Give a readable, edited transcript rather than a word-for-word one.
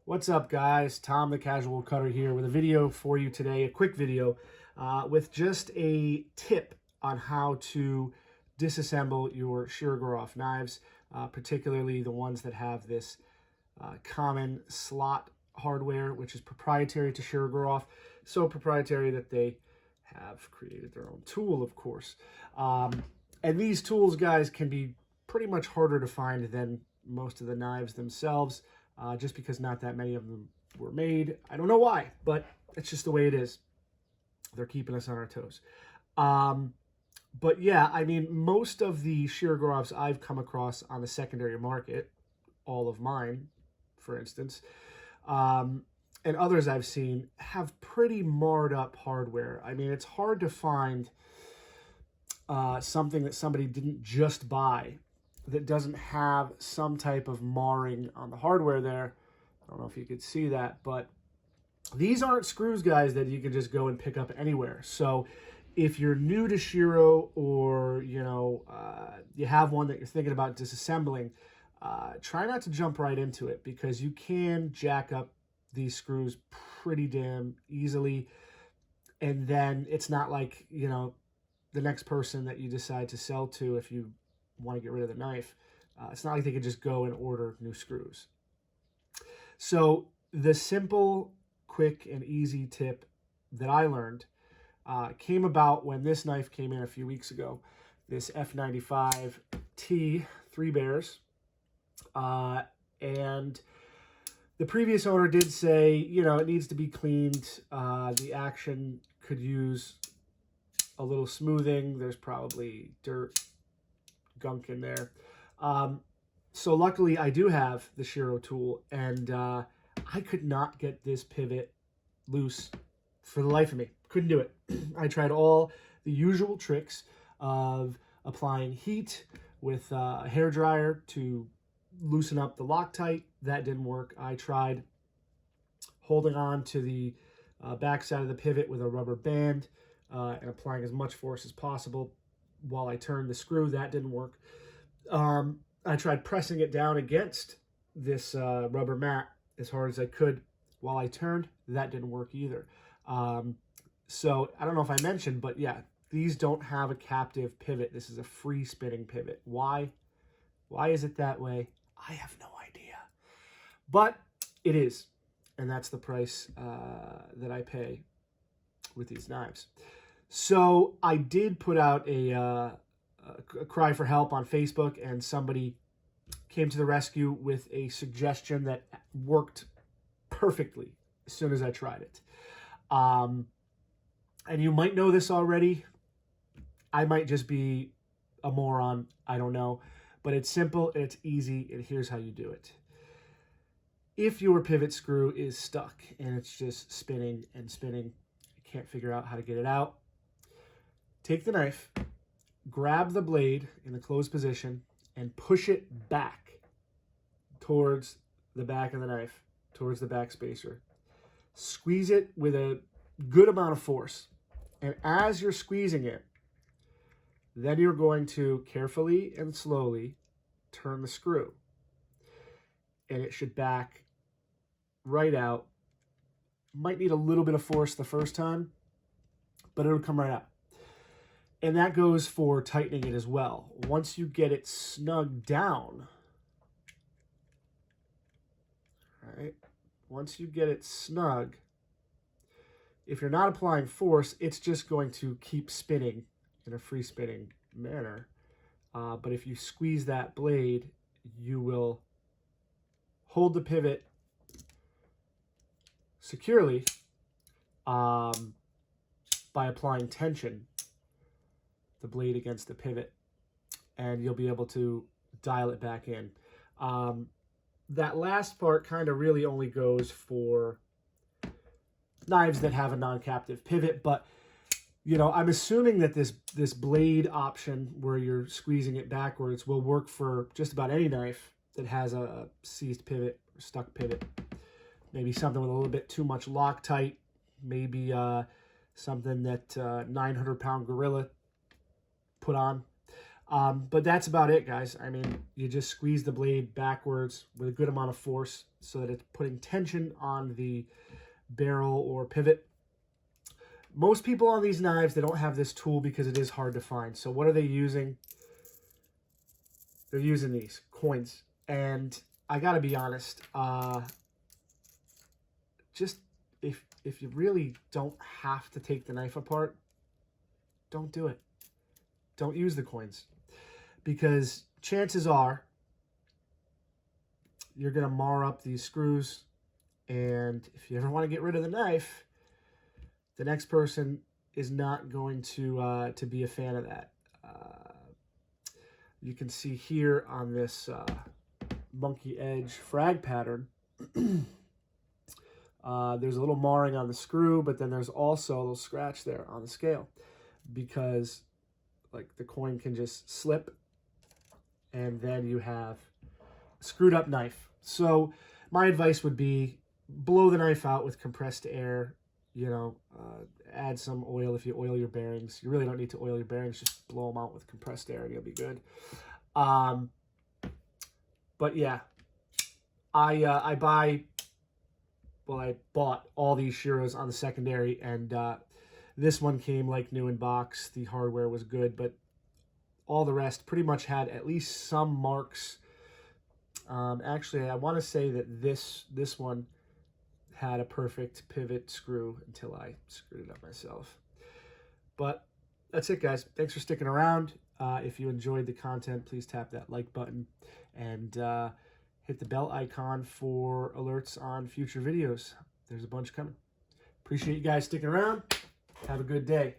What's up, guys? Tom the Casual Cutter here with a video for you today, a quick video with just a tip on how to disassemble your Shirogorov knives, particularly the ones that have this common slot hardware, which is proprietary to Shirogorov, so proprietary that they have created their own tool, of course. And these tools, guys, can be pretty much harder to find than most of the knives themselves. Just because not that many of them were made. I don't know why, but it's just the way it is. They're keeping us on our toes. But yeah, I mean, most of the Shirogorovs I've come across on the secondary market, all of mine, for instance, and others I've seen, have pretty marred up hardware. I mean, it's hard to find something that somebody didn't just buy that doesn't have some type of marring on the hardware there. I don't know if you could see that, but these aren't screws, guys, that you can just go and pick up anywhere. So if you're new to Shiro, or you have one that you're thinking about disassembling, try not to jump right into it, because you can jack up these screws pretty damn easily. And then it's not like, the next person that you decide to sell to, if you want to get rid of the knife, it's not like they can just go and order new screws. So the simple, quick, and easy tip that I learned came about when this knife came in a few weeks ago. This F95T 3 Bears. And the previous owner did say, it needs to be cleaned. The action could use a little smoothing. There's probably dirt, gunk in there. So luckily I do have the Shiro tool, and I could not get this pivot loose for the life of me. Couldn't do it. I tried all the usual tricks of applying heat with a hairdryer to loosen up the Loctite. That didn't work. I tried holding on to the back side of the pivot with a rubber band and applying as much force as possible while I turned the screw. That didn't work. I tried pressing it down against this rubber mat as hard as I could while I turned. That didn't work either. So I don't know if I mentioned, but yeah, these don't have a captive pivot. This is a free spinning pivot. Why? Why is it that way? I have no idea. But it is. And that's the price that I pay with these knives. So I did put out a cry for help on Facebook, and somebody came to the rescue with a suggestion that worked perfectly as soon as I tried it. And you might know this already. I might just be a moron. I don't know. But it's simple, it's easy, and here's how you do it. If your pivot screw is stuck and it's just spinning and spinning, you can't figure out how to get it out, take the knife, grab the blade in the closed position, and push it back towards the back of the knife, towards the back spacer. Squeeze it with a good amount of force. And as you're squeezing it, then you're going to carefully and slowly turn the screw. And it should back right out. Might need a little bit of force the first time, but it'll come right out. And that goes for tightening it as well. Once you get it snug down, all right, once you get it snug, if you're not applying force, it's just going to keep spinning in a free spinning manner. But if you squeeze that blade, you will hold the pivot securely by applying tension, the blade against the pivot, and you'll be able to dial it back in. That last part kind of really only goes for knives that have a non-captive pivot, but I'm assuming that this blade option where you're squeezing it backwards will work for just about any knife that has a seized pivot or stuck pivot. Maybe something with a little bit too much Loctite, maybe something that 900-pound gorilla put on. But that's about it, guys. I mean, you just squeeze the blade backwards with a good amount of force so that it's putting tension on the barrel or pivot. Most people on these knives, they don't have this tool because it is hard to find. So what are they using? They're using these coins. And I got to be honest, just if you really don't have to take the knife apart, don't do it. Don't use the coins. Because chances are you're going to mar up these screws. And if you ever want to get rid of the knife, the next person is not going to be a fan of that. You can see here on this monkey edge frag pattern, there's a little marring on the screw, but then there's also a little scratch there on the scale because like the coin can just slip and then you have a screwed up knife. So my advice would be blow the knife out with compressed air. You know, add some oil if you oil your bearings. You really don't need to oil your bearings. Just blow them out with compressed air and you'll be good. But yeah, I bought all these Shiros on the secondary, and this one came like new in box. The hardware was good, but all the rest pretty much had at least some marks. Actually, I want to say that this one had a perfect pivot screw until I screwed it up myself. But that's it, guys. Thanks for sticking around. If you enjoyed the content, please tap that like button and hit the bell icon for alerts on future videos. There's a bunch coming. Appreciate you guys sticking around. Have a good day.